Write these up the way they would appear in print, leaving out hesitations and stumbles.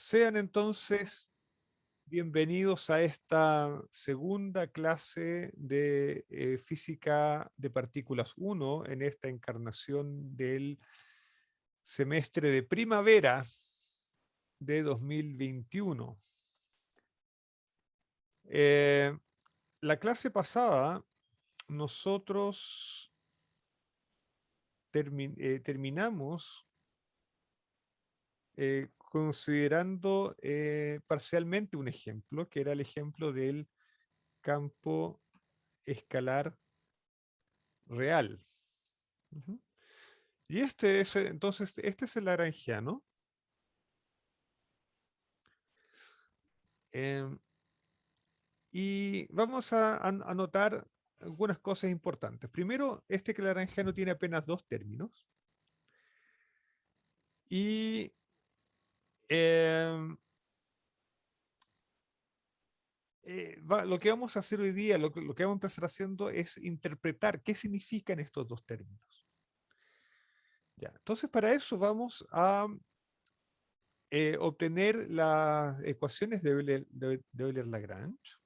Sean entonces bienvenidos a esta segunda clase de Física de Partículas 1 en esta encarnación del semestre de primavera de 2021. La clase pasada nosotros terminamos considerando parcialmente un ejemplo, que era el ejemplo del campo escalar real. Ujú. Y este es, entonces, este es el lagrangiano. Eh, y vamos a anotar algunas cosas importantes. Primero, este lagrangiano tiene apenas dos términos. Y eh, lo que vamos a hacer hoy día, lo que vamos a empezar haciendo es interpretar qué significan estos dos términos. Ya, entonces, para eso vamos a obtener las ecuaciones de Euler-Lagrange.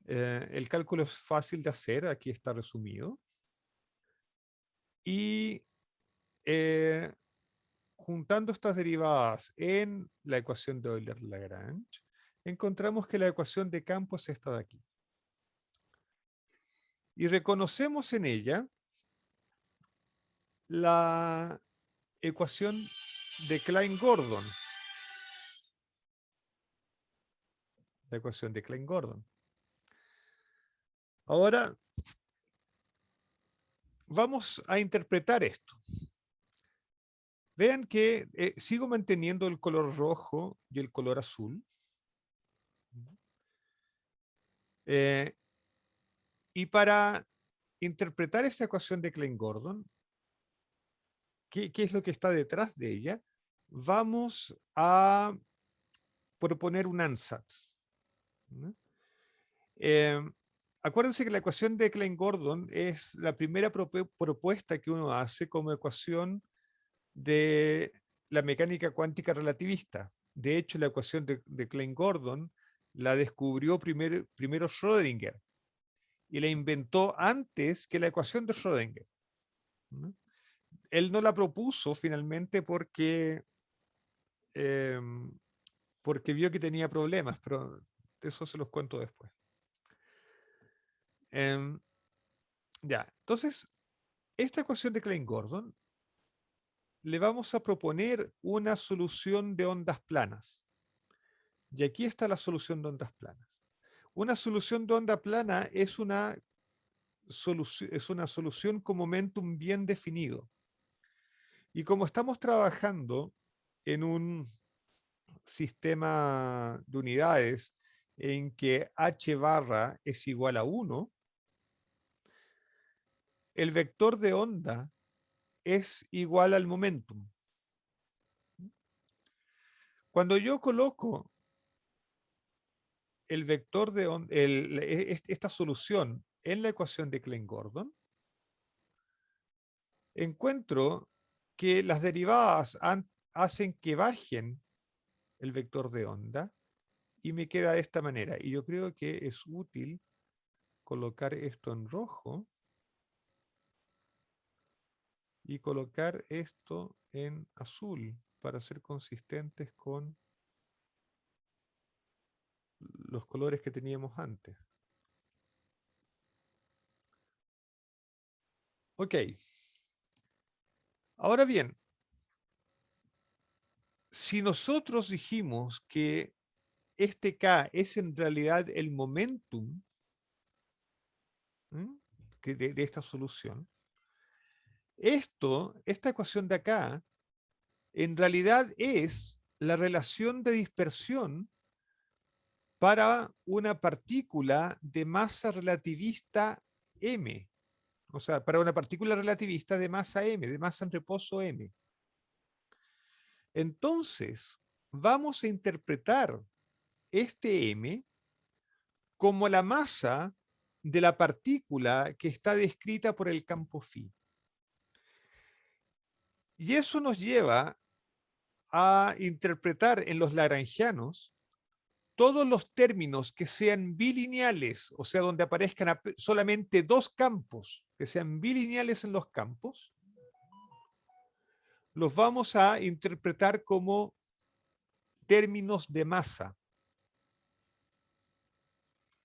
El cálculo es fácil de hacer, aquí está resumido. Y eh, juntando estas derivadas en la ecuación de Euler-Lagrange, encontramos que la ecuación de campo es esta de aquí. Y reconocemos en ella la ecuación de Klein-Gordon. La ecuación de Klein-Gordon. Ahora, vamos a interpretar esto. Vean que sigo manteniendo el color rojo y el color azul. Y para interpretar esta ecuación de Klein-Gordon, ¿qué es lo que está detrás de ella? Vamos a proponer un ansatz. Eh, acuérdense que la ecuación de Klein-Gordon es la primera propuesta que uno hace como ecuación de la mecánica cuántica relativista. De hecho, la ecuación de Klein-Gordon la descubrió primero Schrödinger y la inventó antes que la ecuación de Schrödinger. Él no la propuso finalmente eh, porque vio que tenía problemas, pero eso se los cuento después. Ya, entonces, esta ecuación de Klein-Gordon le vamos a proponer una solución de ondas planas. Y aquí está la solución de ondas planas. Una solución de onda plana es una solución con momentum bien definido. Y como estamos trabajando en un sistema de unidades en que h barra es igual a 1, el vector de onda es igual al momentum. Cuando yo coloco el vector de onda, esta solución en la ecuación de Klein-Gordon, encuentro que las derivadas hacen que bajen el vector de onda y me queda de esta manera. Y yo creo que es útil colocar esto en rojo y colocar esto en azul para ser consistentes con los colores que teníamos antes. Ok. Ahora bien, si nosotros dijimos que este K es en realidad el momentum de esta solución, esta ecuación de acá, en realidad es la relación de dispersión para una partícula de masa relativista m. O sea, para una partícula relativista de masa m, de masa en reposo m. Entonces, vamos a interpretar este m como la masa de la partícula que está descrita por el campo phi. Y eso nos lleva a interpretar en los lagrangianos todos los términos que sean bilineales, o sea, donde aparezcan solamente dos campos, que sean bilineales en los campos, los vamos a interpretar como términos de masa.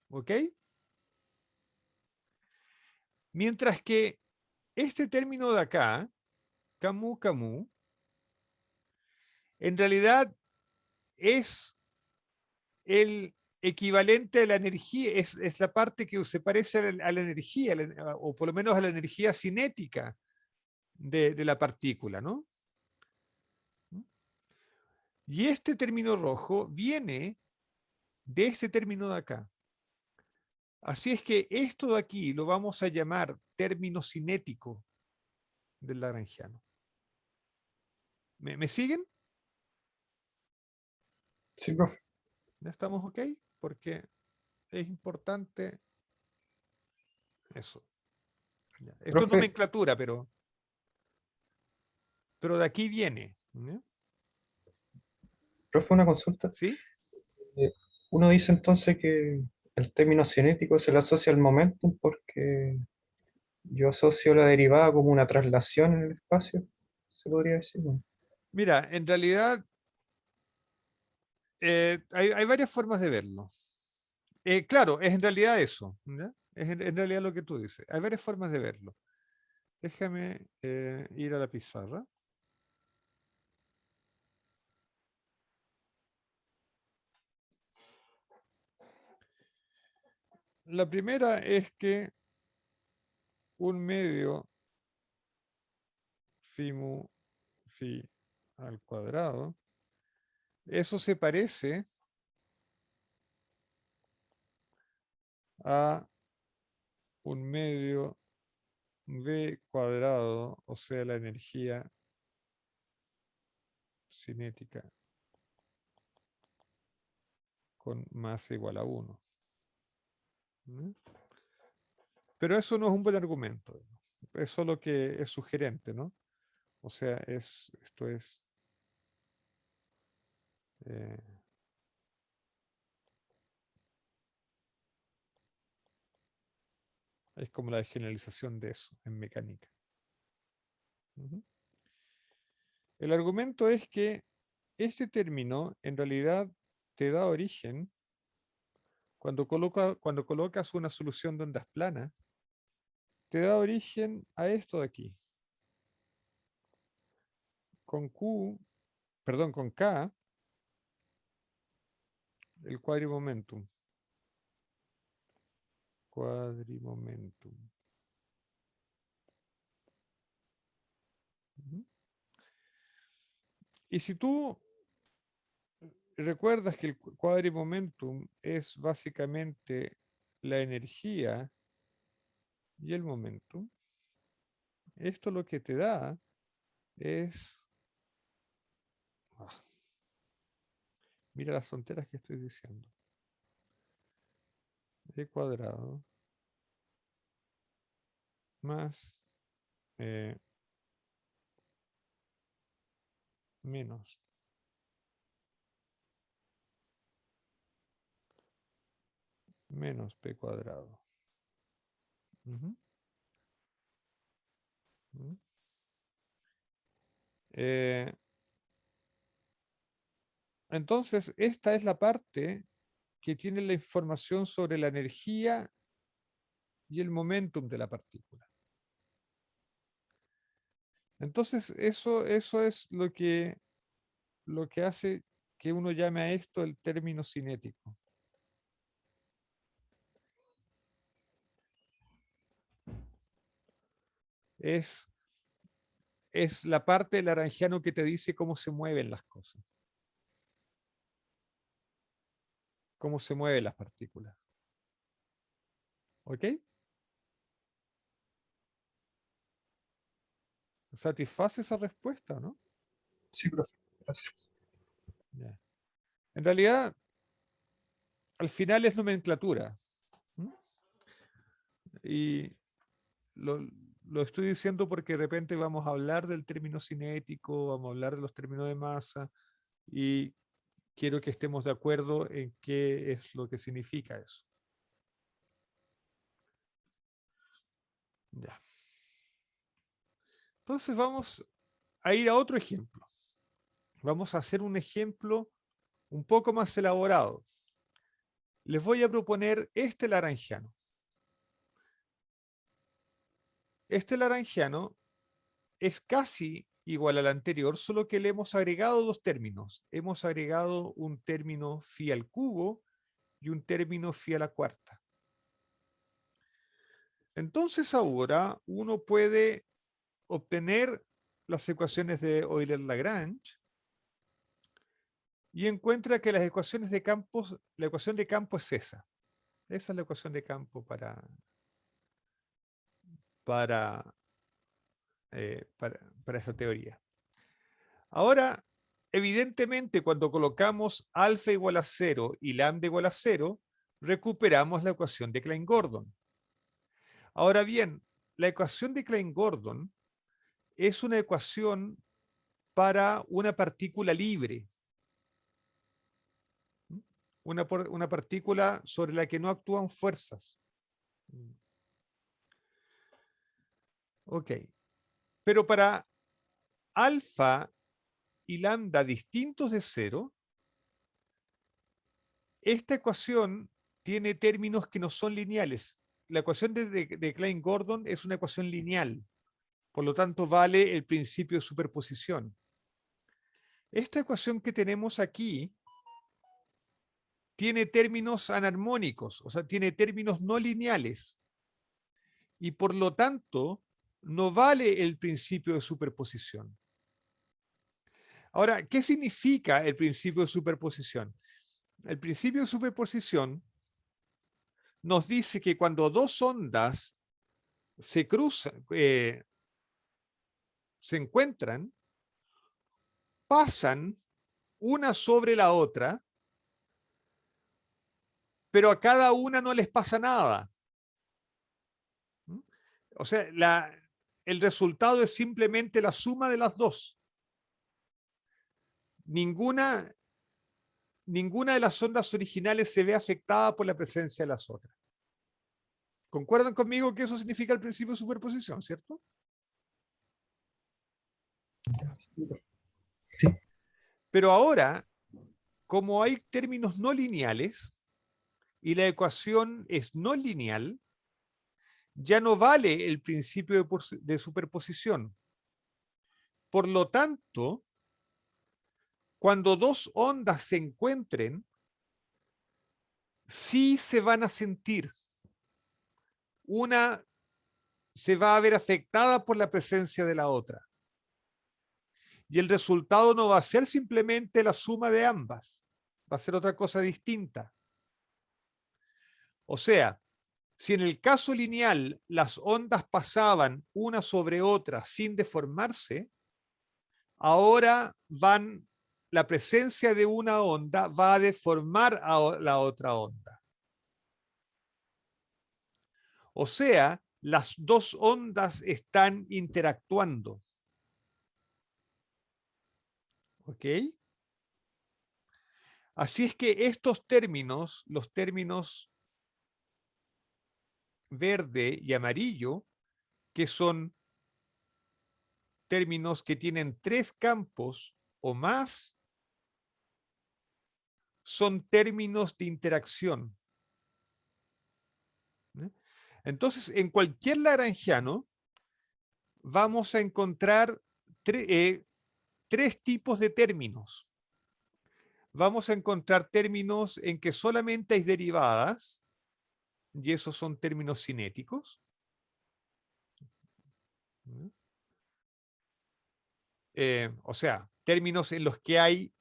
¿Ok? Mientras que este término de acá, Camus, Camus, en realidad es el equivalente a la energía, es la parte que se parece a la energía, o por lo menos a la energía cinética de la partícula, ¿no? Y este término rojo viene de este término de acá. Así es que esto de aquí lo vamos a llamar término cinético del lagrangiano. ¿Me siguen? Sí, profe. ¿Ya estamos ok? Porque es importante eso. Esto es Profe, nomenclatura, pero de aquí viene. ¿No? profe, una consulta. ¿Sí? Eh, Uno dice entonces que el término cinético se le asocia al momentum porque yo asocio la derivada como una traslación en el espacio, se podría decir, ¿no? Mira, en realidad hay varias formas de verlo. Claro, es en realidad eso. ¿Ya? Es en realidad lo que tú dices. Hay varias formas de verlo. Déjame ir a la pizarra. La primera es que un medio phi mu phi al cuadrado, eso se parece a un medio v cuadrado, o sea, la energía cinética con masa igual a 1. ¿No? Pero eso no es un buen argumento. Es solo que es sugerente, ¿no? O sea, esto eh, es como la generalización de eso en mecánica. Ujú. El argumento es que este término en realidad te da origen cuando colocas una solución de ondas planas, te da origen a esto de aquí. Con Q, perdón, con K, el cuadrimomentum. Cuadrimomentum. Ujú. Y si tú recuerdas que el cuadrimomentum es básicamente la energía y el momentum, esto lo que te da es... ah, mira las fronteras que estoy diciendo. E cuadrado más menos p cuadrado. Ujú. Ujú. Eh, entonces, esta es la parte que tiene la información sobre la energía y el momentum de la partícula. Entonces, eso es lo que hace que uno llame a esto el término cinético. Es, es la parte del lagrangiano que te dice cómo se mueven las cosas, cómo se mueven las partículas. ¿Ok? ¿Satisface esa respuesta, no? Sí, profe, gracias. Ya. En realidad, al final es nomenclatura. ¿Mm? Y lo, lo estoy diciendo porque de repente vamos a hablar del término cinético, vamos a hablar de los términos de masa y quiero que estemos de acuerdo en qué es lo que significa eso. Ya. Entonces vamos a ir a otro ejemplo. Vamos a hacer un ejemplo un poco más elaborado. Les voy a proponer este laranjiano. Este laranjiano es casi igual al anterior, solo que le hemos agregado dos términos. Hemos agregado un término phi al cubo y un término phi a la cuarta. Entonces ahora uno puede obtener las ecuaciones de Euler-Lagrange y encuentra que las ecuaciones de campos, la ecuación de campo es esa. Esa es la ecuación de campo para, para esa teoría. Ahora, evidentemente, cuando colocamos alfa igual a 0 y lambda igual a 0, recuperamos la ecuación de Klein-Gordon. Ahora bien, la ecuación de Klein-Gordon es una ecuación para una partícula libre. Una partícula sobre la que no actúan fuerzas. Ok. Pero para alfa y lambda distintos de 0, esta ecuación tiene términos que no son lineales. La ecuación de Klein-Gordon es una ecuación lineal. Por lo tanto, vale el principio de superposición. Esta ecuación que tenemos aquí tiene términos anarmónicos, o sea, tiene términos no lineales. Y por lo tanto, no vale el principio de superposición. Ahora, ¿qué significa el principio de superposición? El principio de superposición nos dice que cuando dos ondas se cruzan, se encuentran, pasan una sobre la otra, pero a cada una no les pasa nada. O sea, el resultado es simplemente la suma de las dos. Ninguna de las ondas originales se ve afectada por la presencia de las otras. ¿Concuerdan conmigo que eso significa el principio de superposición, cierto? Sí. Pero ahora, como hay términos no lineales y la ecuación es no lineal, ya no vale el principio de superposición. Por lo tanto, cuando dos ondas se encuentren, sí se van a sentir. Una se va a ver afectada por la presencia de la otra. Y el resultado no va a ser simplemente la suma de ambas, va a ser otra cosa distinta. O sea, si en el caso lineal las ondas pasaban una sobre otra sin deformarse, ahora la presencia de una onda va a deformar a la otra onda. O sea, las dos ondas están interactuando. ¿Ok? Así es que estos términos, los términos verde y amarillo, que son términos que tienen tres campos o más, son términos de interacción. Entonces, en cualquier lagrangiano vamos a encontrar tres tipos de términos. Vamos a encontrar términos en que solamente hay derivadas, y esos son términos cinéticos. O sea, términos en los que hay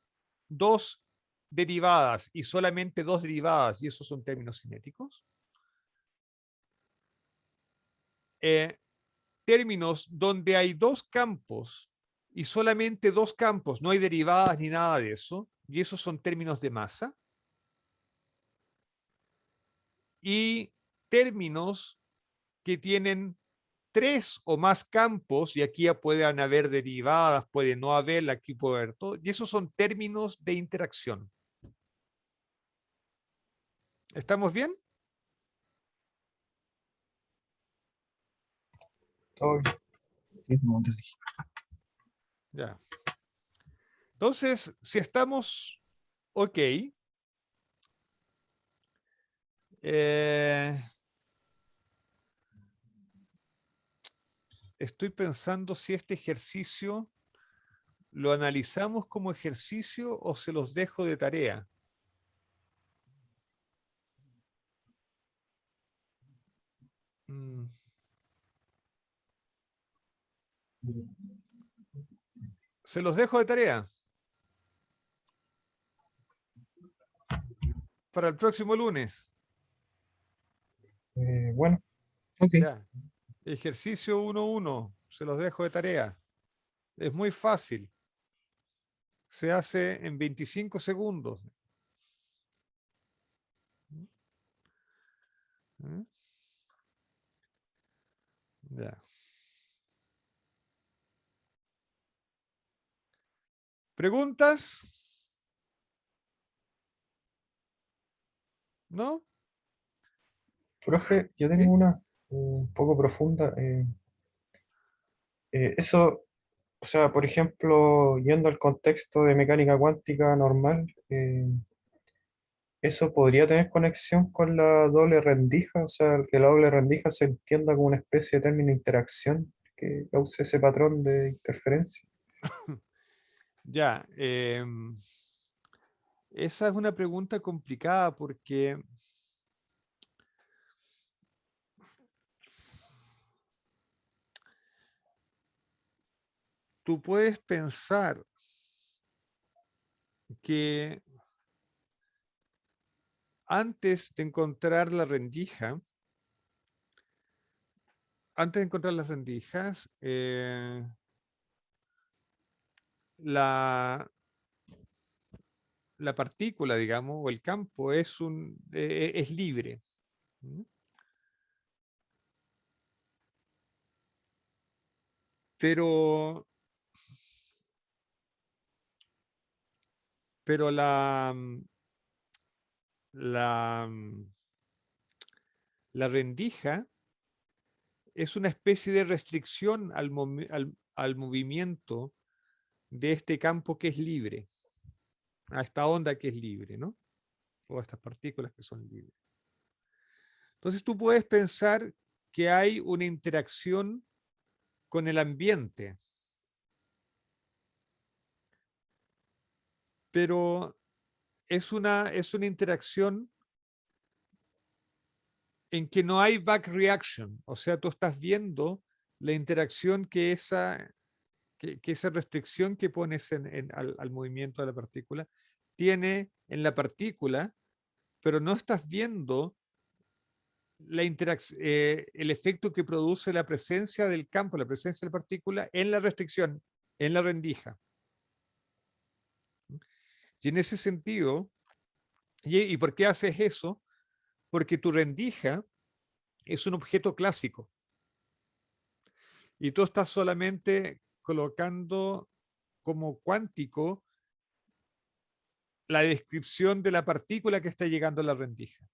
dos derivadas y solamente dos derivadas, y esos son términos cinéticos. Términos donde hay dos campos y solamente dos campos, no hay derivadas ni nada de eso, y esos son términos de masa. Y términos que tienen 3 o más campos, y aquí ya pueden haber derivadas, puede no haber, aquí puede haber todo, y esos son términos de interacción. ¿Estamos bien? Todo bien. Ya. Entonces, si estamos ok, estoy pensando si este ejercicio lo analizamos como ejercicio o se los dejo de tarea. Mm, Se los dejo de tarea para el próximo lunes. Bueno, Ok. Ya. Ejercicio 1.1. Se los dejo de tarea. Es muy fácil. Se hace en 25 segundos. ¿Mm? Ya. ¿Preguntas? ¿No? profe, yo tengo ¿Sí? una un poco profunda. Eso, o sea, por ejemplo, yendo al contexto de mecánica cuántica normal, ¿eso podría tener conexión con la doble rendija? O sea, que la doble rendija se entienda como una especie de término de interacción que cause ese patrón de interferencia. Ya. Esa es una pregunta complicada porque tú puedes pensar que antes de encontrar la rendija, antes de encontrar las rendijas, la, la partícula, digamos, o el campo es libre. ¿Mm? Pero, pero la, la rendija es una especie de restricción al movimiento de este campo que es libre, a esta onda que es libre, ¿no? O a estas partículas que son libres. Entonces tú puedes pensar que hay una interacción con el ambiente, pero es una interacción en que no hay back reaction, o sea, tú estás viendo la interacción que esa restricción que pones al movimiento de la partícula tiene en la partícula, pero no estás viendo el efecto que produce la presencia del campo, la presencia de la partícula en la restricción, en la rendija. Y en ese sentido, ¿y por qué haces eso? Porque tu rendija es un objeto clásico y tú estás solamente colocando como cuántico la descripción de la partícula que está llegando a la rendija.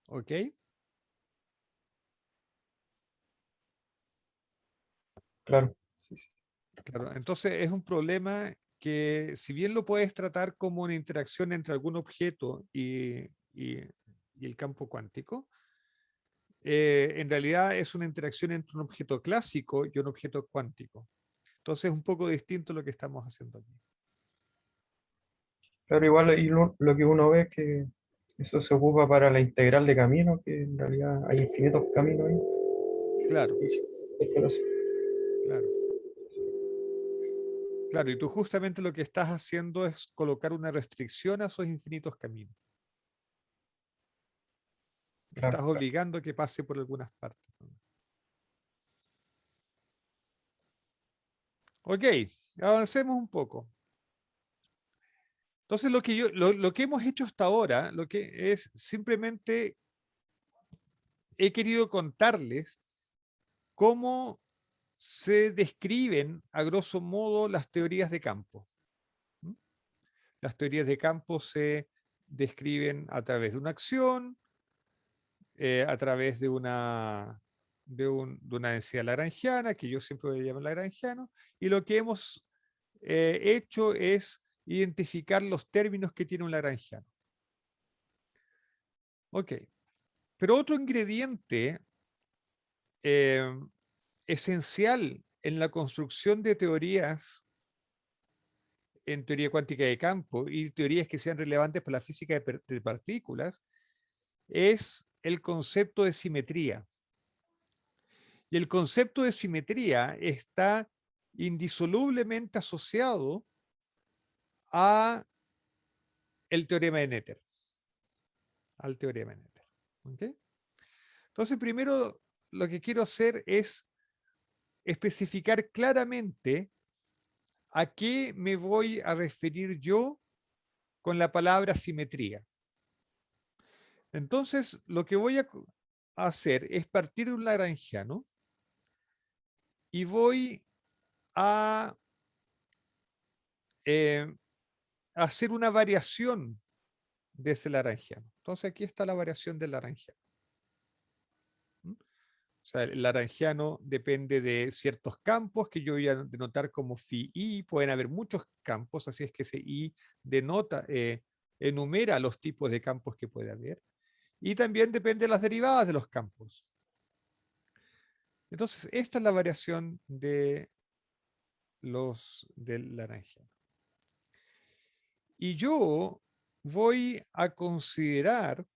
¿Ok? Claro, sí, sí. Claro, entonces es un problema que si bien lo puedes tratar como una interacción entre algún objeto y el campo cuántico, en realidad es una interacción entre un objeto clásico y un objeto cuántico. Entonces es un poco distinto lo que estamos haciendo aquí. Claro, igual y lo que uno ve es que eso se ocupa para la integral de camino, que en realidad hay infinitos caminos ahí. Claro, Y sí, es que lo sé. claro. Claro, y tú justamente lo que estás haciendo es colocar una restricción a esos infinitos caminos. Estás Claro, claro. obligando a que pase por algunas partes, ¿no? Ok, avancemos un poco. Entonces, lo que hemos hecho hasta ahora, lo que es simplemente he querido contarles cómo se describen, a grosso modo, las teorías de campo. Las teorías de campo se describen a través de una acción, a través de una densidad lagrangiana, que yo siempre voy a llamar lagrangiano, y lo que hemos hecho es identificar los términos que tiene un lagrangiano. Ok, pero otro ingrediente esencial en la construcción de teorías en teoría cuántica de campo y teorías que sean relevantes para la física de partículas es el concepto de simetría. Y el concepto de simetría está indisolublemente asociado a el teorema de Noether. Al teorema de Noether. ¿Okay? Entonces, primero lo que quiero hacer es especificar claramente a qué me voy a referir yo con la palabra simetría. Entonces, lo que voy a hacer es partir de un lagrangiano y voy a hacer una variación de ese lagrangiano. Entonces, aquí está la variación del lagrangiano. O sea, el lagrangiano depende de ciertos campos que yo voy a denotar como phi i. Pueden haber muchos campos, así es que ese i denota, enumera los tipos de campos que puede haber. Y también depende de las derivadas de los campos. Entonces, esta es la variación del lagrangiano. Y yo voy a considerar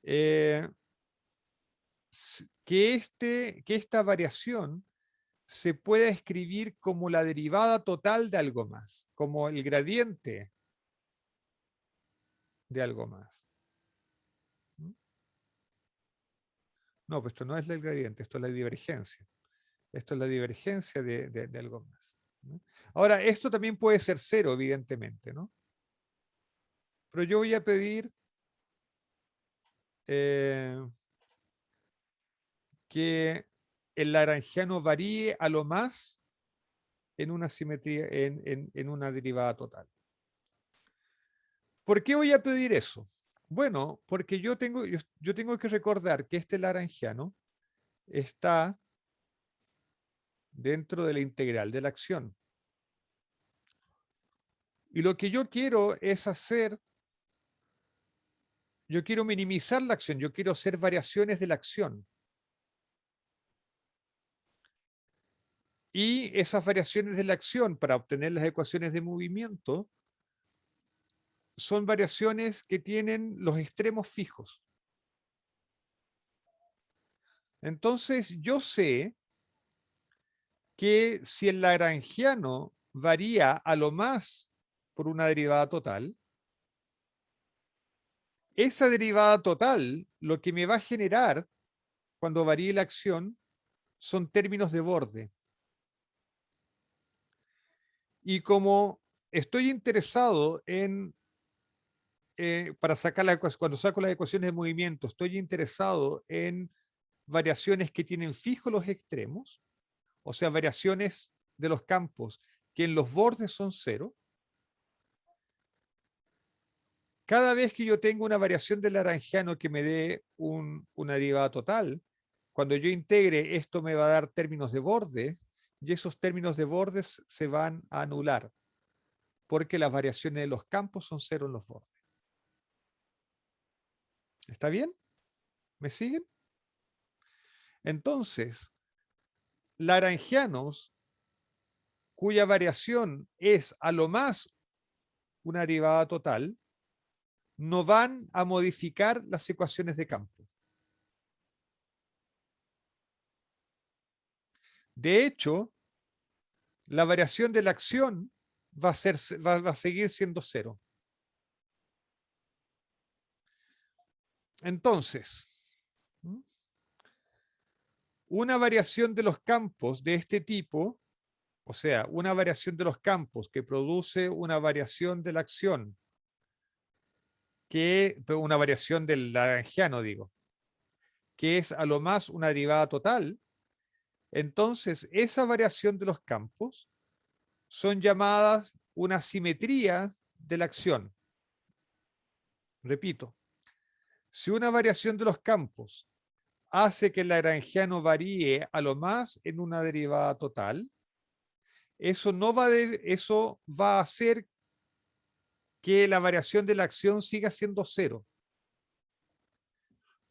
que esta variación se pueda escribir como la derivada total de algo más, como el gradiente de algo más. No, pues esto no es el gradiente, esto es la divergencia. Esto es la divergencia de algo más. Ahora, esto también puede ser cero, evidentemente, ¿no? Pero yo voy a pedir que el lagrangiano varíe a lo más en una simetría, en una derivada total. ¿Por qué voy a pedir eso? Bueno, porque yo tengo que recordar que este lagrangiano está dentro de la integral de la acción. Y lo que yo quiero es yo quiero minimizar la acción, yo quiero hacer variaciones de la acción. Y esas variaciones de la acción para obtener las ecuaciones de movimiento son variaciones que tienen los extremos fijos. Entonces, yo sé que si el lagrangiano varía a lo más por una derivada total, esa derivada total lo que me va a generar cuando varíe la acción son términos de borde. Y como estoy interesado para sacar cuando saco las ecuaciones de movimiento, estoy interesado en variaciones que tienen fijos los extremos, o sea, variaciones de los campos que en los bordes son cero. Cada vez que yo tengo una variación del lagrangiano que me dé una derivada total, cuando yo integre esto me va a dar términos de bordes y esos términos de bordes se van a anular porque las variaciones de los campos son cero en los bordes. ¿Está bien? ¿Me siguen? Entonces, lagrangianos cuya variación es a lo más una derivada total, no van a modificar las ecuaciones de campo. De hecho, la variación de la acción va a seguir siendo cero. Entonces, una variación de los campos de este tipo, o sea, una variación de los campos que produce una variación de la acción pero una variación del lagrangiano, digo, que es a lo más una derivada total, entonces esa variación de los campos son llamadas una simetría de la acción. Repito, si una variación de los campos hace que el lagrangiano varíe a lo más en una derivada total, eso va a hacer que la variación de la acción siga siendo cero.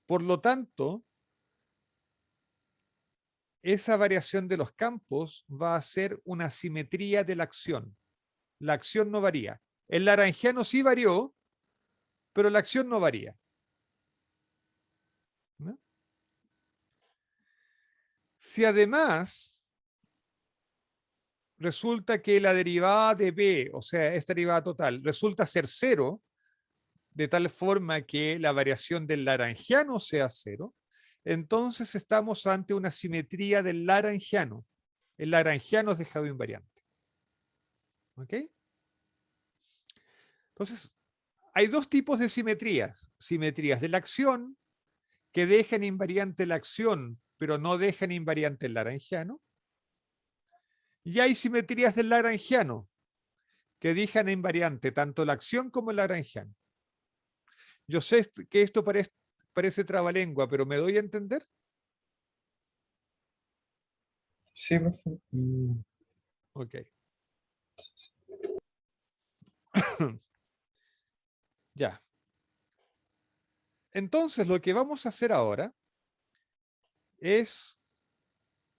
Por lo tanto, esa variación de los campos va a ser una simetría de la acción. La acción no varía. El lagrangiano sí varió, pero la acción no varía. ¿No? Si además resulta que la derivada de b, o sea, esta derivada total, resulta ser cero, de tal forma que la variación del lagrangiano sea cero, entonces estamos ante una simetría del lagrangiano. El lagrangiano es dejado invariante. ¿Ok? Entonces, hay dos tipos de simetrías. Simetrías de la acción, que dejan invariante la acción, pero no dejan invariante el lagrangiano. Y hay simetrías del lagrangiano, que dejan invariante tanto la acción como el lagrangiano. Yo sé que esto parece trabalengua, pero ¿me doy a entender? Sí, profe. Ok. Ya. Entonces, lo que vamos a hacer ahora es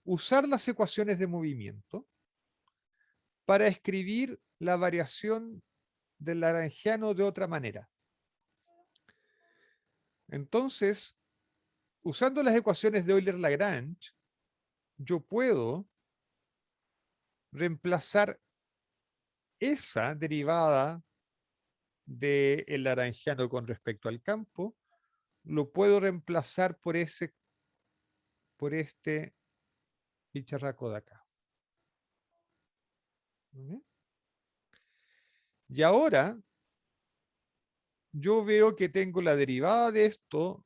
usar las ecuaciones de movimiento para escribir la variación del lagrangiano de otra manera. Entonces, usando las ecuaciones de Euler-Lagrange, yo puedo reemplazar esa derivada del lagrangiano con respecto al campo, lo puedo reemplazar por este bicharraco de acá. ¿Vale? Y ahora yo veo que tengo la derivada de esto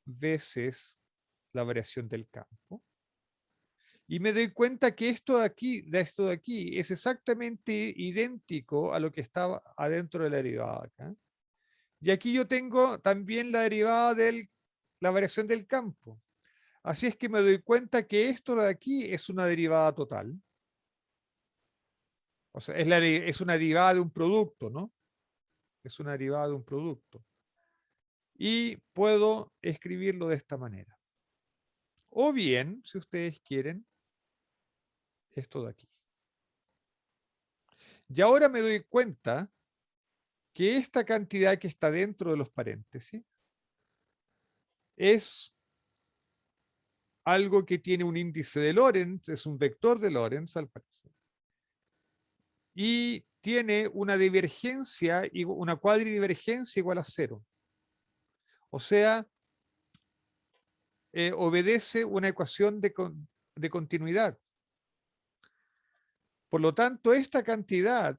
veces la variación del campo. Y me doy cuenta que esto de aquí es exactamente idéntico a lo que estaba adentro de la derivada acá. Y aquí yo tengo también la derivada de la variación del campo. Así es que me doy cuenta que esto de aquí es una derivada total. O sea, es una derivada de un producto, ¿no? Es una derivada de un producto. Y puedo escribirlo de esta manera. O bien, si ustedes quieren, esto de aquí. Y ahora me doy cuenta que esta cantidad que está dentro de los paréntesis es algo que tiene un índice de Lorentz, es un vector de Lorentz al parecer. Y tiene una divergencia, una cuadridivergencia igual a 0. O sea, obedece una ecuación de continuidad. Por lo tanto, esta cantidad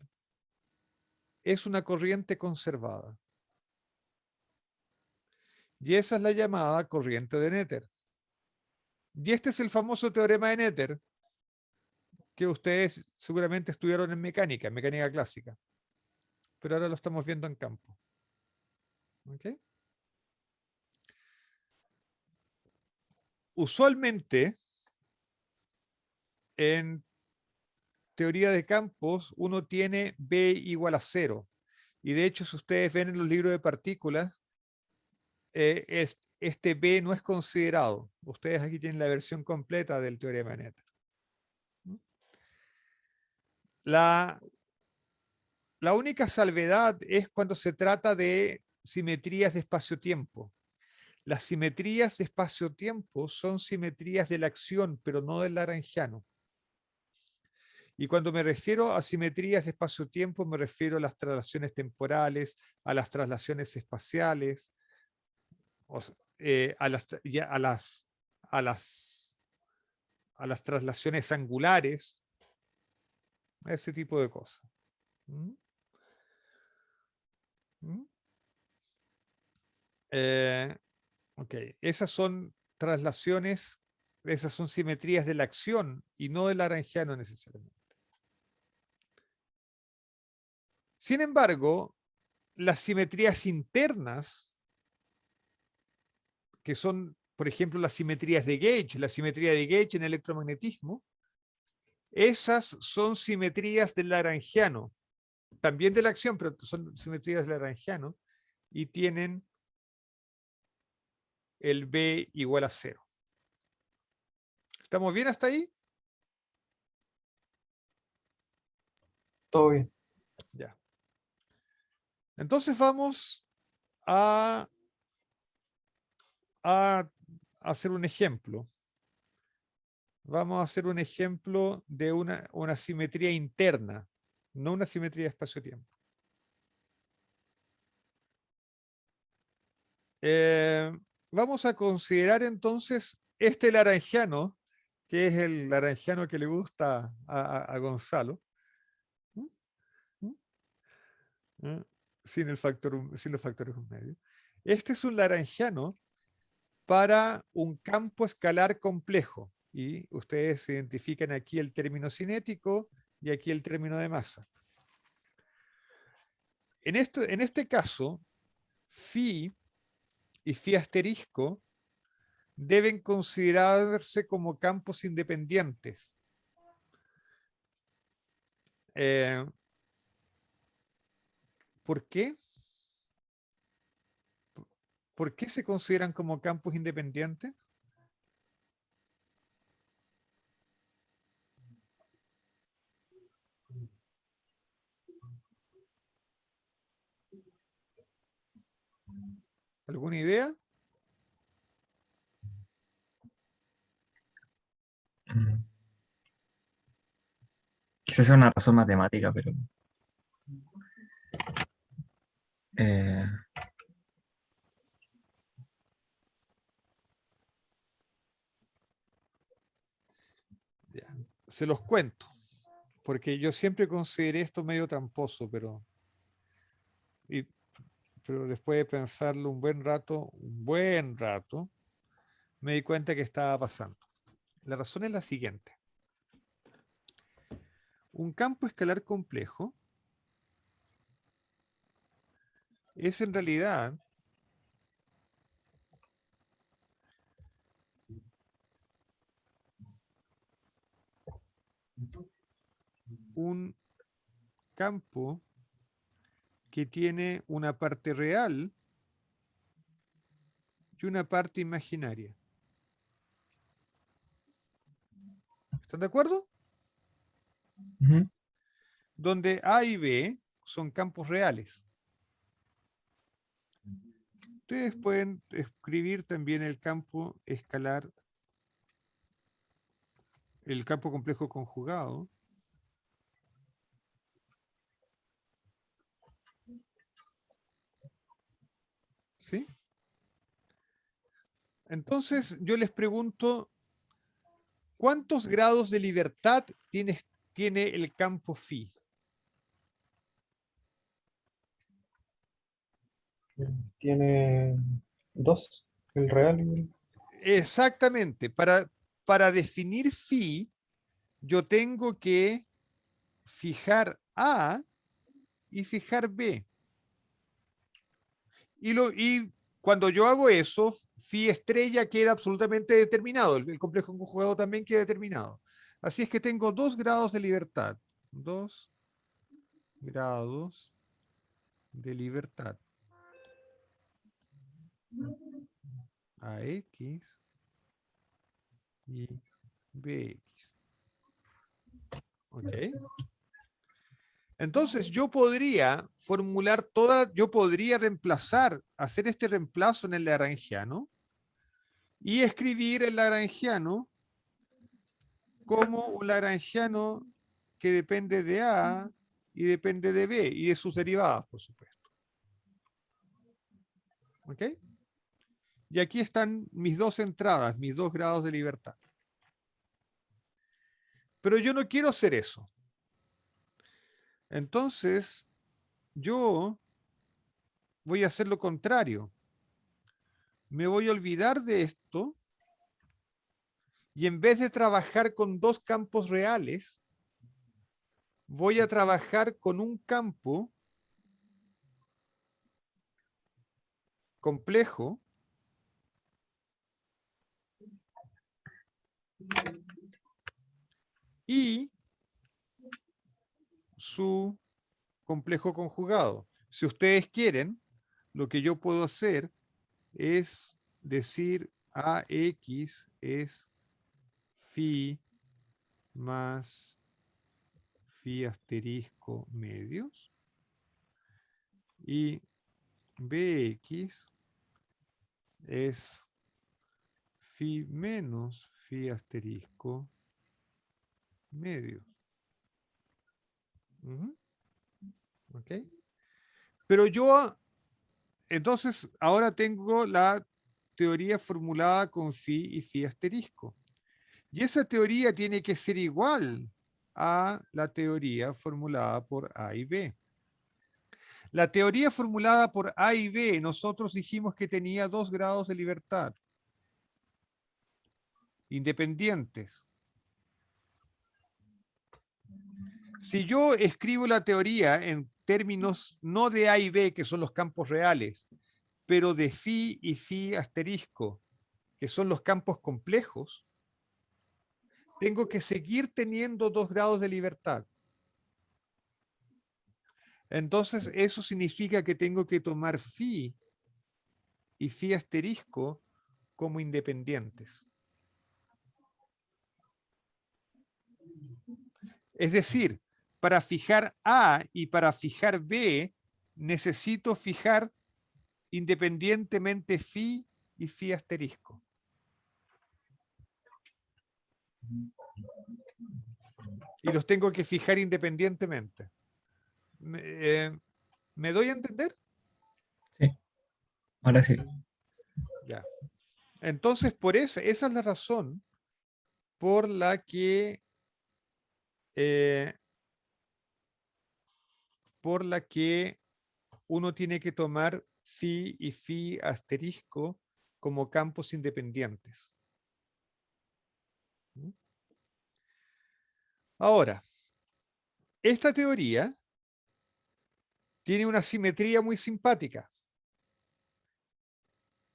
es una corriente conservada. Y esa es la llamada corriente de Noether. Y este es el famoso teorema de Noether que ustedes seguramente estudiaron en mecánica clásica. Pero ahora lo estamos viendo en campo. ¿Okay? Usualmente, en teoría de campos, uno tiene B igual a 0. Y de hecho, si ustedes ven en los libros de partículas, este B no es considerado. Ustedes aquí tienen la versión completa del teorema de Noether. La única salvedad es cuando se trata de simetrías de espacio-tiempo. Las simetrías de espacio-tiempo son simetrías de la acción, pero no del lagrangiano. Y cuando me refiero a simetrías de espacio-tiempo, me refiero a las traslaciones temporales, a las traslaciones espaciales, a las traslaciones angulares, ese tipo de cosas. ¿Mm? ¿Mm? Ok, esas son traslaciones, esas son simetrías de la acción y no del lagrangiano necesariamente. Sin embargo, las simetrías internas, que son, por ejemplo, las simetrías de Gauge, la simetría de Gauge en electromagnetismo, esas son simetrías del lagrangiano, también de la acción, pero son simetrías del lagrangiano y tienen el B igual a 0. ¿Estamos bien hasta ahí? Todo bien. Ya. Entonces vamos a hacer un ejemplo. Vamos a hacer un ejemplo de una simetría interna, no una simetría de espacio-tiempo. Vamos a considerar entonces este laranjiano, que es el laranjiano que le gusta a Gonzalo, ¿Mm? ¿Mm? ¿Mm? Sin sin los factores medios. Este es un laranjiano para un campo escalar complejo. Y ustedes identifican aquí el término cinético y aquí el término de masa. En este caso, phi y phi asterisco deben considerarse como campos independientes. Eh, ¿Por qué? ¿Por qué se consideran como campos independientes? ¿Alguna idea? Mm. Quizás sea una razón matemática, pero eh, Ya. Se los cuento, porque yo siempre consideré esto medio tramposo, y- pero después de pensarlo un buen rato, me di cuenta que estaba pasando. La razón es la siguiente. Un campo escalar complejo es en realidad un campo que tiene una parte real y una parte imaginaria. ¿Están de acuerdo? ujú. Donde A y B son campos reales. Ustedes pueden escribir también el campo escalar, el campo complejo conjugado. ¿Sí? Entonces yo les pregunto, ¿cuántos grados de libertad tiene el campo phi? Tiene dos, el real y el... Exactamente. Para definir phi, yo tengo que fijar A y fijar B. Y cuando yo hago eso, phi estrella queda absolutamente determinado. El complejo conjugado también queda determinado. Así es que tengo 2 grados de libertad. 2 grados de libertad. AX y BX. ¿Ok? Entonces yo podría yo podría hacer este reemplazo en el lagrangiano y escribir el lagrangiano como un lagrangiano que depende de A y depende de B y de sus derivadas, por supuesto. ¿Ok? Y aquí están mis dos entradas, mis 2 grados de libertad. Pero yo no quiero hacer eso. Entonces, yo voy a hacer lo contrario. me voy a olvidar de esto y en vez de trabajar con dos campos reales, voy a trabajar con un campo complejo y su complejo conjugado. Si ustedes quieren, lo que yo puedo hacer es decir AX es phi más phi asterisco medios y BX es phi menos phi asterisco medios. ¿Ok? Pero yo, entonces, ahora tengo la teoría formulada con phi y phi asterisco. Y esa teoría tiene que ser igual a la teoría formulada por A y B. La teoría formulada por A y B, nosotros dijimos que tenía 2 grados de libertad independientes. Si yo escribo la teoría en términos no de A y B, que son los campos reales, pero de phi y phi asterisco, que son los campos complejos, tengo que seguir teniendo 2 grados de libertad. Entonces, eso significa que tengo que tomar phi y phi asterisco como independientes. Es decir, para fijar A y para fijar B, necesito fijar independientemente phi y phi asterisco. Y los tengo que fijar independientemente. ¿Me doy a entender? Sí, ahora sí. Ya. Entonces, esa es la razón por la que uno tiene que tomar phi y phi asterisco como campos independientes. Ahora, esta teoría tiene una simetría muy simpática.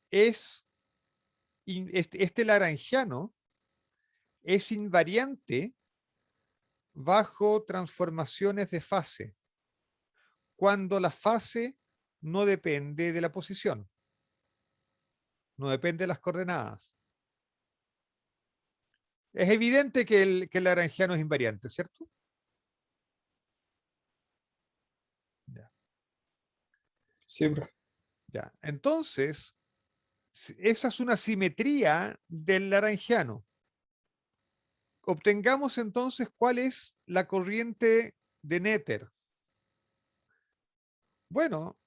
Este lagrangiano es invariante bajo transformaciones de fase, cuando la fase no depende de la posición, no depende de las coordenadas. Es evidente que el lagrangiano es invariante, ¿cierto? Ya. Sí, profe. Ya. Entonces, esa es una simetría del lagrangiano. Obtengamos entonces cuál es la corriente de Noether. Bueno,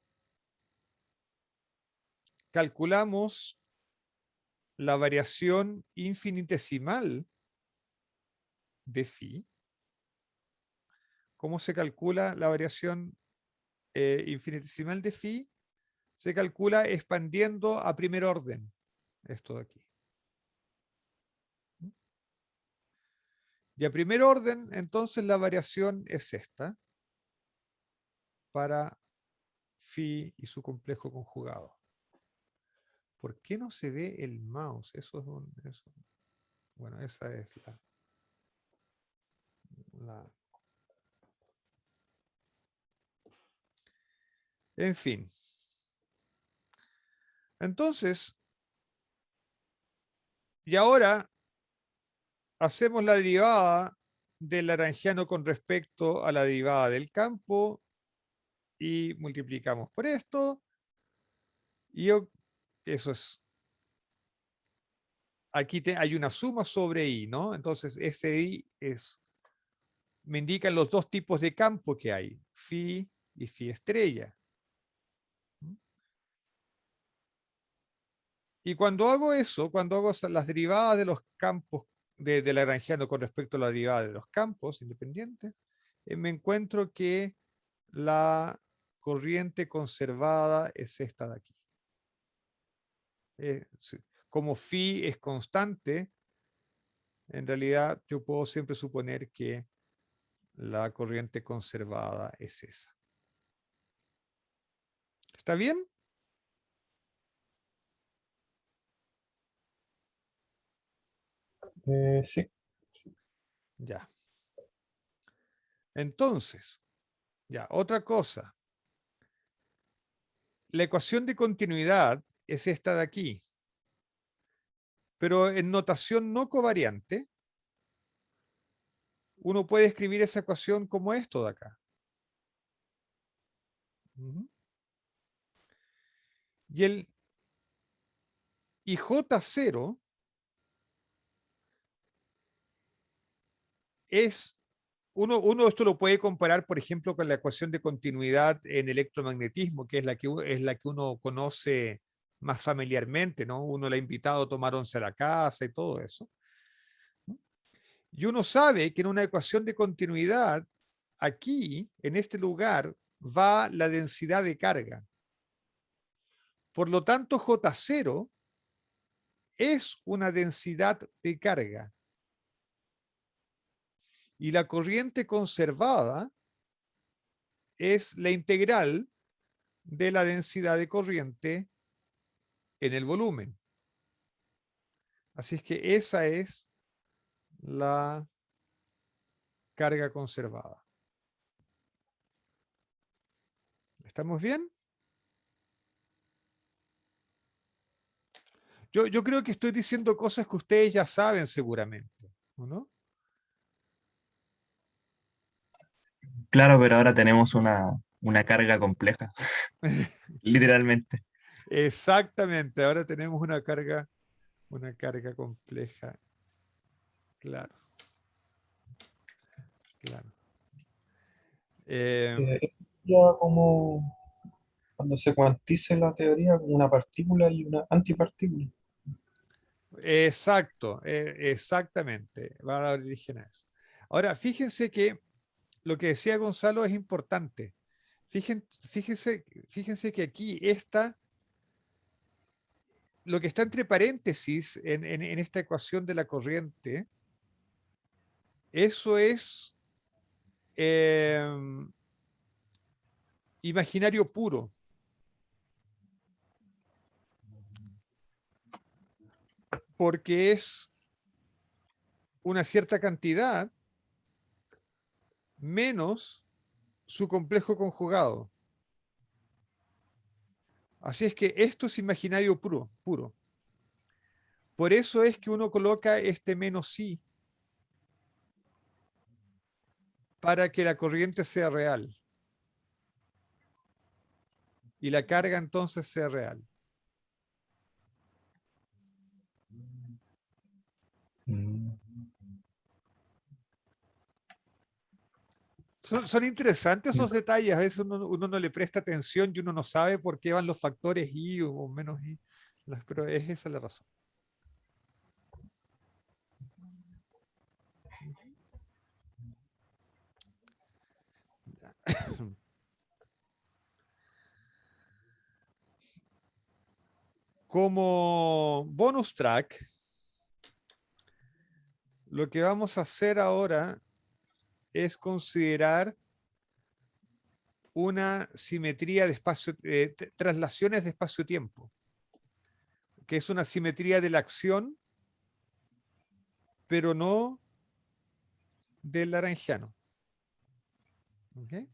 calculamos la variación infinitesimal de phi. ¿Cómo se calcula la variación infinitesimal de phi? Se calcula expandiendo a primer orden. Esto de aquí. Y a primer orden, entonces la variación es esta para phi y su complejo conjugado. ¿Por qué no se ve el mouse? Bueno, esa es la... En fin. Entonces, y ahora hacemos la derivada del lagrangiano con respecto a la derivada del campo y multiplicamos por esto. Y eso es... Aquí hay una suma sobre I, ¿no? Entonces, ese I me indican los dos tipos de campo que hay, phi y phi estrella. Y cuando hago eso, cuando hago las derivadas de los campos de lagrangiano con respecto a la derivada de los campos independientes, me encuentro que la corriente conservada es esta de aquí. Sí. Como phi es constante, en realidad yo puedo siempre suponer que la corriente conservada es esa. ¿Está bien? Sí. Ya. Entonces, ya, otra cosa. La ecuación de continuidad es esta de aquí, pero en notación no covariante, uno puede escribir esa ecuación como esto de acá. Y J0 es, uno esto lo puede comparar, por ejemplo, con la ecuación de continuidad en electromagnetismo, que es la que uno conoce más familiarmente, ¿no? Uno le ha invitado a tomar once a la casa y todo eso. Y uno sabe que en una ecuación de continuidad, aquí, en este lugar, va la densidad de carga. Por lo tanto, J0 es una densidad de carga. Y la corriente conservada es la integral de la densidad de corriente en el volumen. Así es que esa es la carga conservada. ¿Estamos bien? Yo creo que estoy diciendo cosas que ustedes ya saben seguramente, ¿o no? Claro, pero ahora tenemos una carga compleja, literalmente. Exactamente, ahora tenemos una carga compleja. Claro, claro. Ya como cuando se cuantice la teoría como una partícula y una antipartícula. Exacto, exactamente. Va a dar origen a eso. Ahora, fíjense que lo que decía Gonzalo es importante. Fíjense que aquí está, lo que está entre paréntesis en esta ecuación de la corriente, eso es imaginario puro. Porque es una cierta cantidad menos su complejo conjugado. Así es que esto es imaginario puro, puro. Por eso es que uno coloca este menos i para que la corriente sea real y la carga entonces sea real. Mm. Son interesantes esos detalles. A veces uno no le presta atención y uno no sabe por qué van los factores i o menos i. Pero es esa la razón. Como bonus track, lo que vamos a hacer ahora es considerar una simetría de espacio, traslaciones de espacio-tiempo, que es una simetría de la acción, pero no del Lagrangiano. ¿Okay?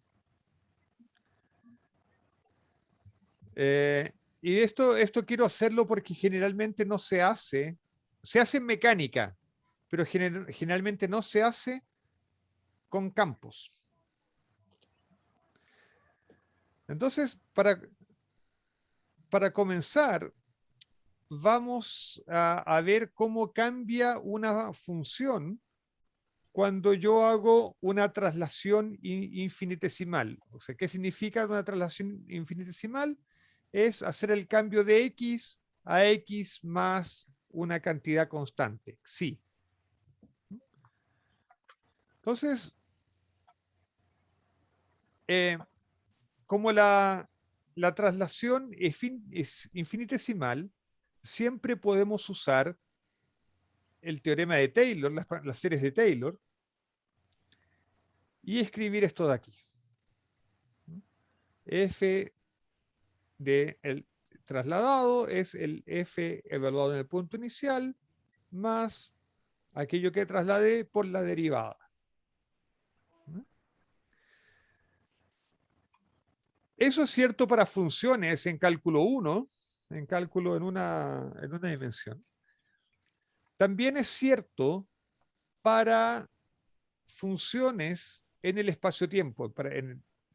Y esto quiero hacerlo porque generalmente no se hace en mecánica, pero generalmente no se hace con campos. Entonces, para comenzar, vamos a ver cómo cambia una función cuando yo hago una traslación infinitesimal. O sea, ¿qué significa una traslación infinitesimal? Es hacer el cambio de x a x más una cantidad constante, sí. Entonces, como la traslación es infinitesimal, siempre podemos usar el teorema de Taylor, las series de Taylor, y escribir esto de aquí. F de el trasladado es el F evaluado en el punto inicial más aquello que trasladé por la derivada. Eso es cierto para funciones en cálculo 1, en cálculo en una dimensión. También es cierto para funciones en el espacio-tiempo,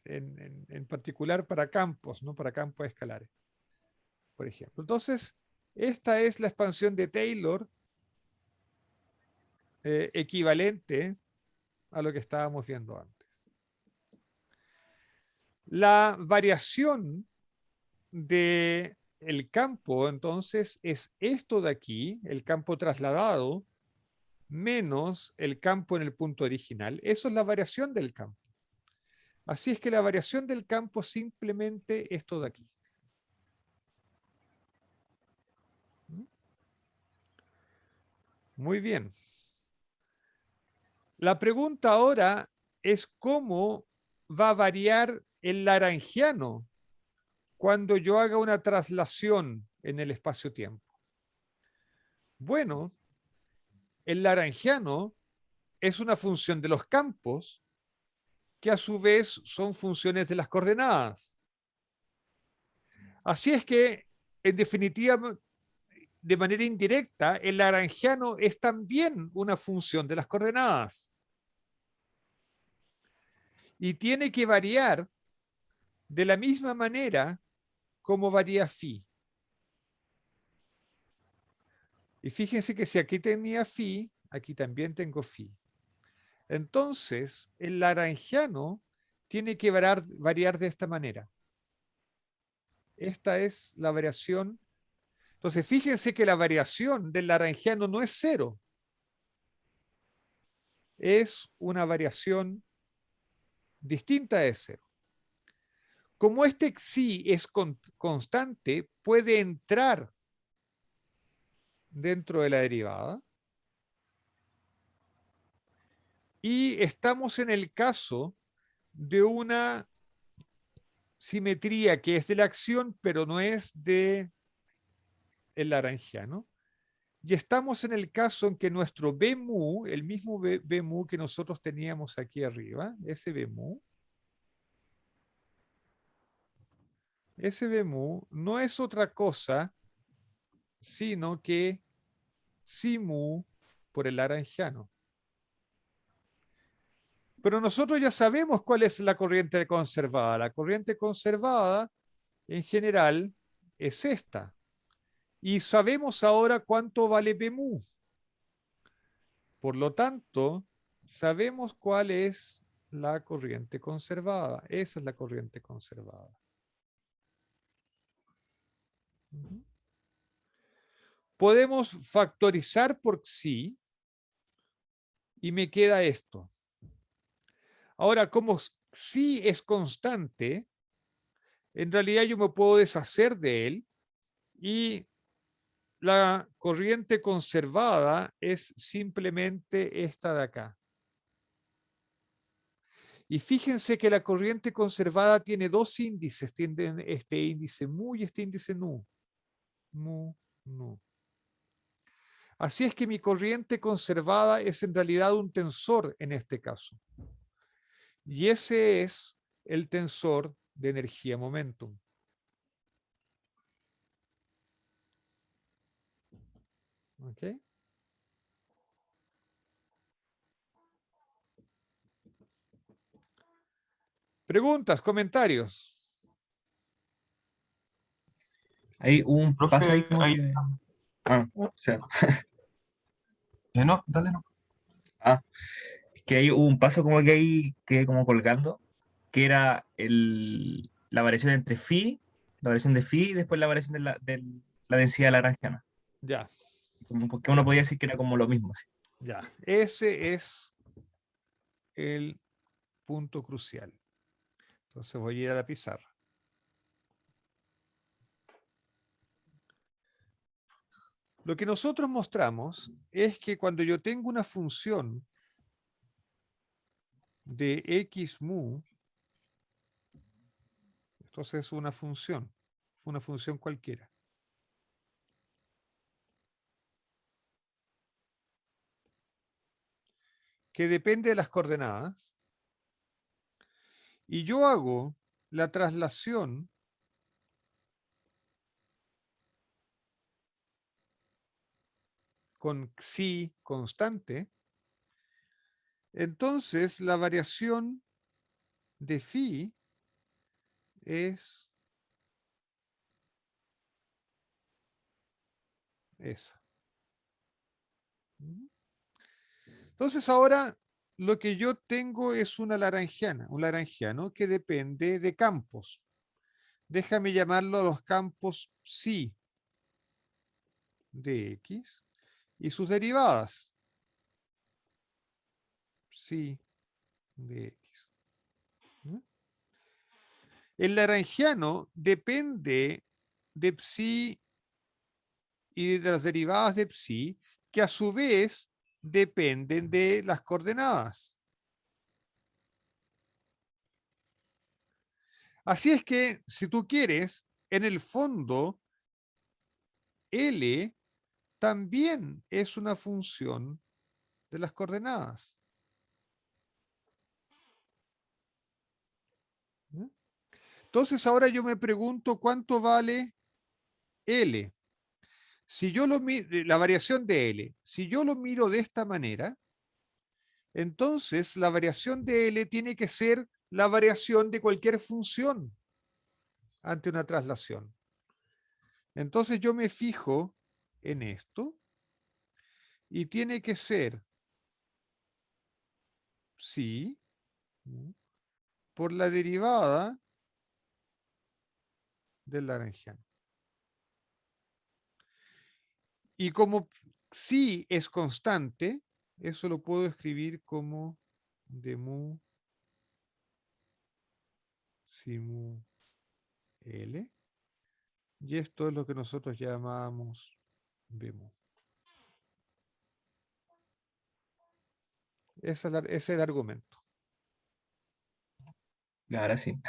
en particular para campos, ¿no? Para campos escalares, por ejemplo. Entonces, esta es la expansión de Taylor equivalente a lo que estábamos viendo antes. La variación del campo, entonces, es esto de aquí, el campo trasladado, menos el campo en el punto original. Eso es la variación del campo. Así es que la variación del campo simplemente esto de aquí. Muy bien. La pregunta ahora es cómo va a variar el lagrangiano cuando yo haga una traslación en el espacio-tiempo. Bueno, el lagrangiano es una función de los campos que a su vez son funciones de las coordenadas. Así es que, en definitiva, de manera indirecta, el lagrangiano es también una función de las coordenadas. Y tiene que variar de la misma manera como varía phi. Y fíjense que si aquí tenía phi, aquí también tengo phi. Entonces, el lagrangiano tiene que variar de esta manera. Esta es la variación. Entonces, fíjense que la variación del lagrangiano no es cero. Es una variación distinta de cero. Como este xi es constante, puede entrar dentro de la derivada. Y estamos en el caso de una simetría que es de la acción, pero no es de el lagrangiano. Y estamos en el caso en que nuestro B mu, el mismo B mu que nosotros teníamos aquí arriba, ese B mu no es otra cosa sino que psi mu por el lagrangiano. Pero nosotros ya sabemos cuál es la corriente conservada. La corriente conservada, en general, es esta. Y sabemos ahora cuánto vale B mu. Por lo tanto, sabemos cuál es la corriente conservada. Esa es la corriente conservada. Podemos factorizar por xi y me queda esto. Ahora, como xi es constante, en realidad yo me puedo deshacer de él y la corriente conservada es simplemente esta de acá. Y fíjense que la corriente conservada tiene dos índices, tienen este índice mu y este índice nu. Mu, nu. Así es que mi corriente conservada es en realidad un tensor en este caso. Y ese es el tensor de energía momentum. ¿Ok? Preguntas, comentarios. Hay un Profe, paso ahí como que... o sea, no, dale no. es que hay un paso como que hay que como colgando, que era la variación entre phi, la variación de phi y después la variación de la densidad lagrangiana. Ya, Como porque uno podía decir que era como lo mismo. Así. ya. Ese es el punto crucial. Entonces voy a ir a la pizarra. Lo que nosotros mostramos es que cuando yo tengo una función de x mu, entonces es una función cualquiera, que depende de las coordenadas, y yo hago la traslación con psi constante, entonces la variación de phi es esa. Entonces ahora lo que yo tengo es una laranjiana, un laranjiano que depende de campos. Déjame llamarlo los campos psi de x y sus derivadas psi de x. El laranjiano depende de psi y de las derivadas de psi, que a su vez dependen de las coordenadas. Así es que, si tú quieres, en el fondo, L también es una función de las coordenadas. Entonces ahora yo me pregunto cuánto vale L. Si yo la variación de L, si yo lo miro de esta manera, entonces la variación de L tiene que ser la variación de cualquier función ante una traslación. Entonces yo me fijo en esto y tiene que ser psi por la derivada del laranjiano. Y como psi es constante, eso lo puedo escribir como de mu psi mu L. Y esto es lo que nosotros llamamos B mu. Ese es el argumento. Ahora sí.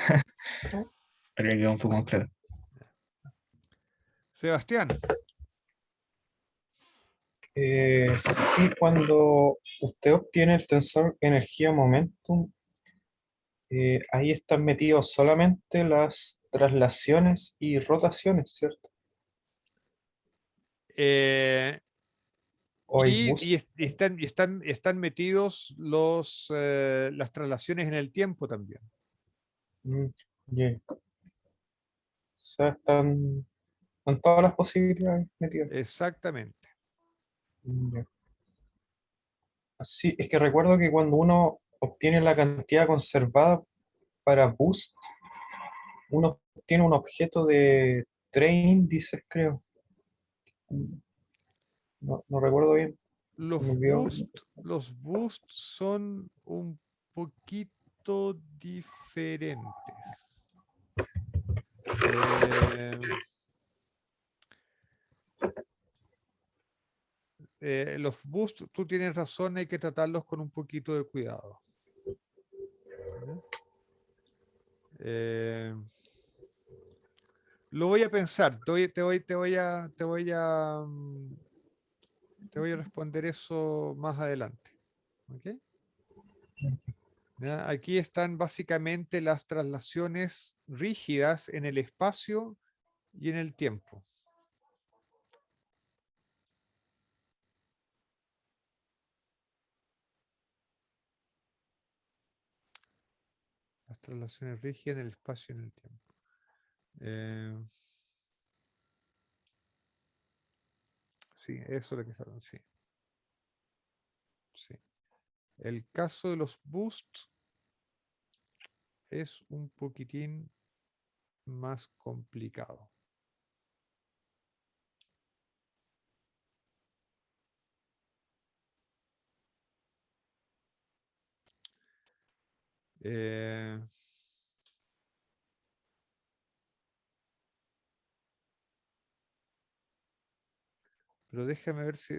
Habría quedado un poco más claro. Sebastián, Sí, cuando usted obtiene el tensor energía-momentum, ahí están metidos solamente las traslaciones y rotaciones, ¿cierto? eh, O hay boost. están metidos las traslaciones en el tiempo también. Yeah. O sea, están todas las posibilidades metidas. Exactamente. Ya. Sí, es que recuerdo que cuando uno obtiene la cantidad conservada para boost, uno obtiene un objeto de 3 índices, creo. No recuerdo bien. Se Los me olvidó. boosts son un poquito diferentes. Eh, los boosts, tú tienes razón, hay que tratarlos con un poquito de cuidado. ¿Ya? Lo voy a pensar, te voy a responder eso más adelante. ¿Ok? ¿Ya? Aquí están básicamente las traslaciones rígidas en el espacio y en el tiempo. Las traslaciones rígidas en el espacio y en el tiempo. Sí, eso es lo que saben, sí. Sí. El caso de los boosts es un poquitín más complicado. Eh, Pero déjame ver si...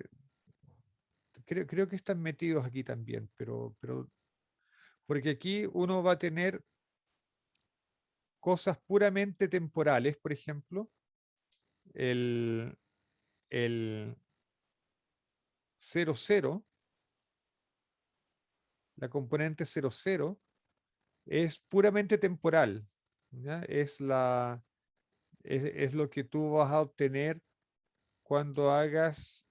Creo que están metidos aquí también, pero porque aquí uno va a tener cosas puramente temporales, por ejemplo, el, el 00, la componente 00, es puramente temporal, ¿ya? Es lo que tú vas a obtener cuando hagas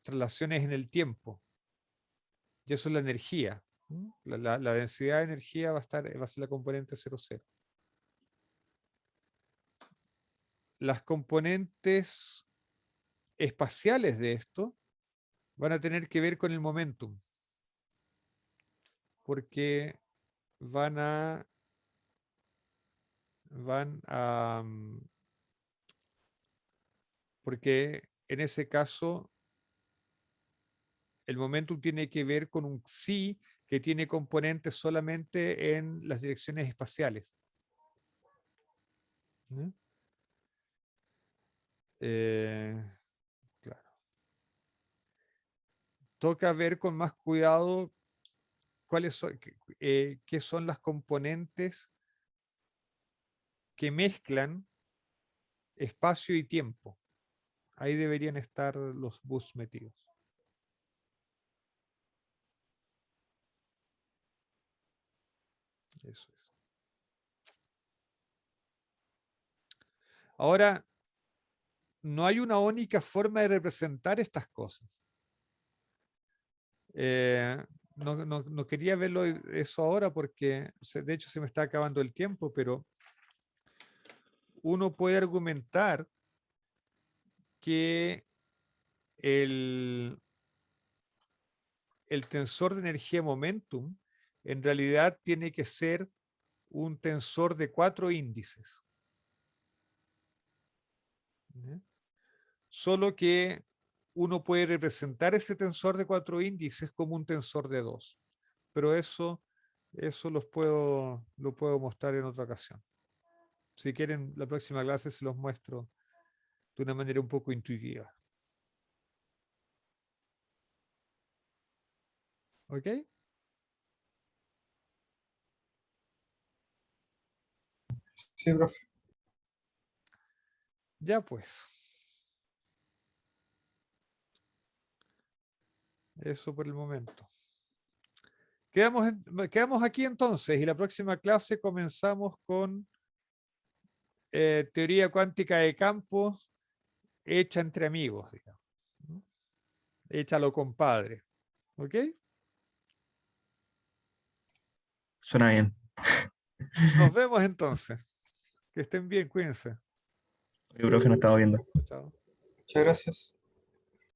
relaciones en el tiempo. Y eso es la energía. La densidad de energía va a ser la componente 00. Las componentes espaciales de esto van a tener que ver con el momentum, porque van a, porque en ese caso el momentum tiene que ver con un psi que tiene componentes solamente en las direcciones espaciales. ¿No? Claro. Toca ver con más cuidado cuáles son, qué son las componentes que mezclan espacio y tiempo. Ahí deberían estar los bus metidos. Eso es. Ahora, no hay una única forma de representar estas cosas. No quería verlo eso ahora porque de hecho se me está acabando el tiempo, pero uno puede argumentar que el tensor de energía momentum en realidad tiene que ser un tensor de 4 índices. ¿Ya? Solo que uno puede representar ese tensor de 4 índices como un tensor de 2. Pero eso lo puedo mostrar en otra ocasión. Si quieren, la próxima clase se los muestro de una manera un poco intuitiva. ¿Ok? Sí, profe. Ya pues. Eso por el momento. Quedamos aquí entonces y la próxima clase comenzamos con teoría cuántica de campos hecha entre amigos, digamos. ¿No? Hecha a lo compadre. ¿Ok? Suena bien. Nos vemos entonces. Que estén bien, cuídense. Oye, profe, nos estamos viendo. Chao. Muchas gracias.